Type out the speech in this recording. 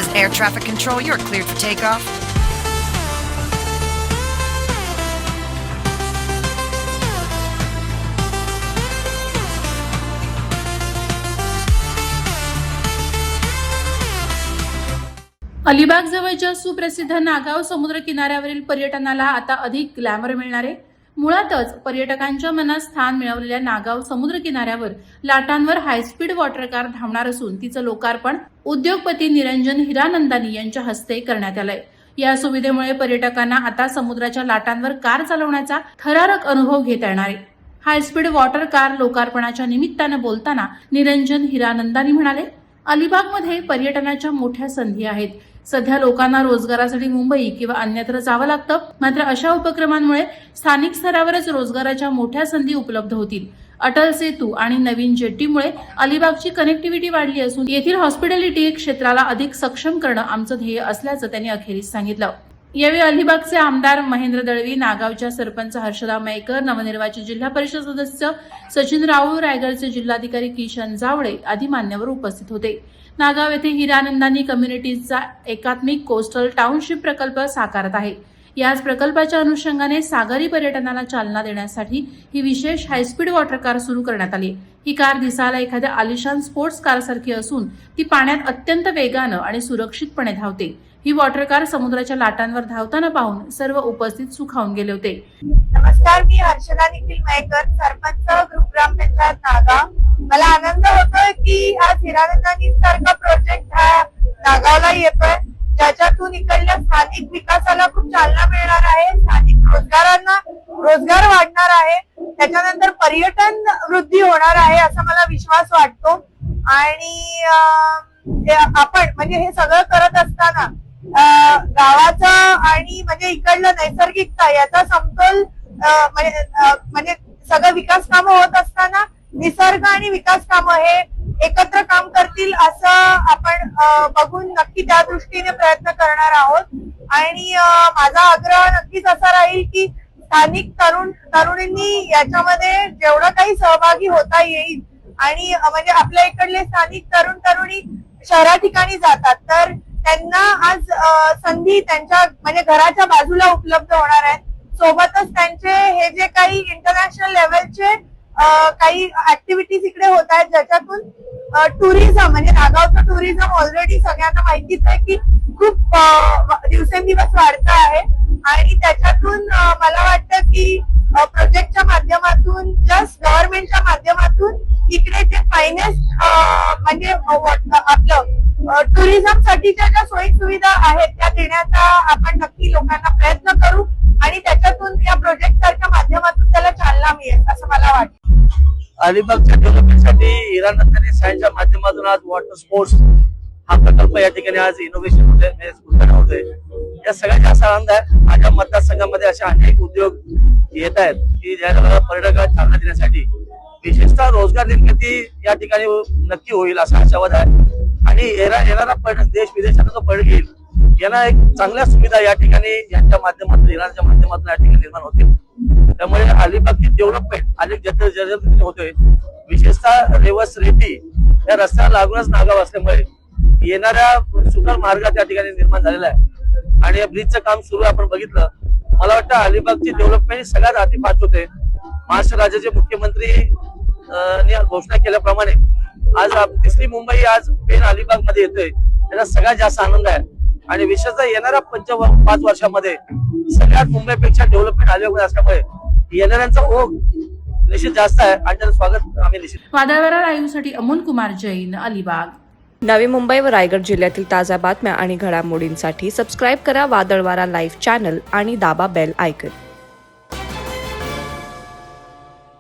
is air traffic control. You're cleared for takeoff. Alibag जवळच्या सुप्रसिद्ध नागाव समुद्र किनाऱ्यावरील पर्यटनाला आता अधिक ग्लॅमर मिळणार आहे. मुळातच पर्यटकांच्या मनात स्थान मिळवलेल्या नागाव समुद्र किनाऱ्यावर लाटांवर हायस्पीड वॉटर कार धावणार असून तिचं लोकार्पण उद्योगपती निरंजन हिरानंदानी यांच्या हस्ते करण्यात आलंय. या सुविधेमुळे पर्यटकांना आता समुद्राच्या लाटांवर कार चालवण्याचा थरारक अनुभव घेता येणार आहे. हायस्पीड वॉटर कार लोकार्पणाच्या निमित्तानं बोलताना निरंजन हिरानंदानी म्हणाले, अलिबागमध्ये पर्यटनाच्या मोठ्या संधी आहेत. सध्या लोकांना रोजगारासाठी मुंबई किंवा अन्यत्र जावं लागतं, मात्र अशा उपक्रमांमुळे स्थानिक स्तरावरच रोजगाराच्या मोठ्या संधी उपलब्ध होतील. अटल सेतू आणि नवीन जेट्टीमुळे अलिबागची कनेक्टिव्हिटी वाढली असून येथील हॉस्पिटॅलिटी क्षेत्राला अधिक सक्षम करणं आमचं ध्येय असल्याचं त्यांनी अखेरीस सांगितलं. यावेळी अलिबागचे आमदार महेंद्र दळवी, नागावच्या सरपंच हर्षदा मयेकर, नवनिर्वाचित जिल्हा परिषद सदस्य सचिन राऊळ, रायगडचे जिल्हाधिकारी किशन जावळे आदी मान्यवर उपस्थित होते. नागाव येथे हिरानंदानी कम्युनिटीजचा एकात्मिक कोस्टल टाउनशिप प्रकल्प साकारत आहे. याच प्रकल्पाच्या अनुषंगाने सागरी पर्यटनाला चालना देण्यासाठी ही विशेष हायस्पीड वॉटर कार सुरू करण्यात आली. ही कार दिसायला एखाद्या आलिशान स्पोर्ट्स कार सारखी असून ती पाण्यात अत्यंत वेगानं आणि सुरक्षितपणे धावते. ही वॉटर कार समुद्राच्या लाटांवर धावताना पाहून सर्व उपस्थित सुखावून गेले होते. नमस्कार, मी हर्षदा निखिल मयेकर, सरपंच ग्रुप ग्रामपंचायत नागाव. मला आनंद होतोय की आज हिरानंदानी सारखा प्रोजेक्ट हा नागावला येतोय, ज्याच्यातून इकडल्या स्थानिक विकासाला खूप चालना मिळणार आहे, स्थानिक रोजगारांना रोजगार वाढणार आहे, त्याच्यानंतर पर्यटन वृद्धी होणार आहे असा मला विश्वास वाटतो. आणि आपण म्हणजे हे सगळं करत असताना गावाचा आणि म्हणजे इकडलं नैसर्गिकता याचा समतोल म्हणजे सगळं विकास कामं होत असताना निसर्ग आणि विकास कामं हे एकत्र काम करतील असं आपण बघून नक्की त्या दृष्टीने प्रयत्न करणार आहोत. आणि माझा आग्रह नक्कीच असा राहील की स्थानिक तरुणींनी याच्यामध्ये जेवढं काही सहभागी होता येईल. आणि म्हणजे आपल्या इकडले स्थानिक तरुणी शहरा ठिकाणी जातात, तर त्यांना आज संधी त्यांच्या म्हणजे घराच्या बाजूला उपलब्ध होणार आहेत. सोबतच त्यांचे हे जे काही इंटरनॅशनल लेवलचे काही ऍक्टिव्हिटीज इकडे होत आहेत, ज्याच्यातून टुरिझम म्हणजे नागावचं टुरिझम ऑलरेडी सगळ्यांना माहितीच आहे की खूप दिवसेंदिवस वाढत आहे. आणि त्याच्यातून मला वाटतं की प्रोजेक्टच्या माध्यमातून जस्ट गव्हर्नमेंटच्या माध्यमातून इकडे जे फायनेस्ट म्हणजे आपलं टुरिझम साठीच्या ज्या सोयी सुविधा आहेत त्या देण्याचा आपण नक्की लोकांना प्रयत्न करू आणि त्याच्यातून या प्रोजेक्ट सारख्या माध्यमातून त्याला चालना मिळेल असं मला वाटतं. अलिबागच्या डेव्हलपमेंटसाठी हिरानंदानी सायन्सच्या माध्यमातून आज वॉटर स्पोर्ट्स हा प्रकल्प या ठिकाणी आज इनोव्हेशन होतोय. या सगळ्यात जास्त आनंद आहे. माझ्या मतदारसंघामध्ये अशा अनेक उद्योग येत आहेत की ज्या पर्यटकांना चालना देण्यासाठी विशेषतः रोजगार निर्मिती या ठिकाणी नक्की होईल असा आशावाद आहे. आणि येणारा पर्यटक देश विदेशातून जो पर्यटक येईल यांना एक चांगल्या सुविधा या ठिकाणी यांच्या माध्यमातून इराणच्या माध्यमातून या ठिकाणी निर्माण होतील. त्यामुळे अलिबागची डेव्हलपमेंट अनेक जलद होतोय. विशेषतः रेवस रेती या रस्त्याला लागूनच नागाव असल्यामुळे येणाऱ्या सुकर मार्ग त्या ठिकाणी निर्माण झालेला आहे. आणि या ब्रिजचं काम सुरू आपण बघितलं. मला वाटतं अलिबागची डेव्हलपमेंट सगळ्यात आधी पाच होते. महाराष्ट्र राज्याचे मुख्यमंत्री घोषणा केल्याप्रमाणे आज तिसरी मुंबई आज पेन अलिबाग मध्ये येतोय. त्याचा सगळ्यात जास्त आनंद आहे. आणि विशेषतः येणाऱ्या 5 वर्षामध्ये सगळ्यात मुंबईपेक्षा डेव्हलपमेंट अलिबाग असल्यामुळे येणाऱ्यांचा ओघ निश्चित जास्त आहे आणि त्याचं स्वागत आम्ही निश्चित. वादळवारा लाईव्ह साठी अमोल कुमार जैन, अलिबाग. नवी मुंबई व रायगड जिल्ह्यातील ताज्या बातम्या आणि घडामोडींसाठी सबस्क्राईब करा वादळवारा लाईव्ह चॅनल आणि दाबा बेल आयकॉन.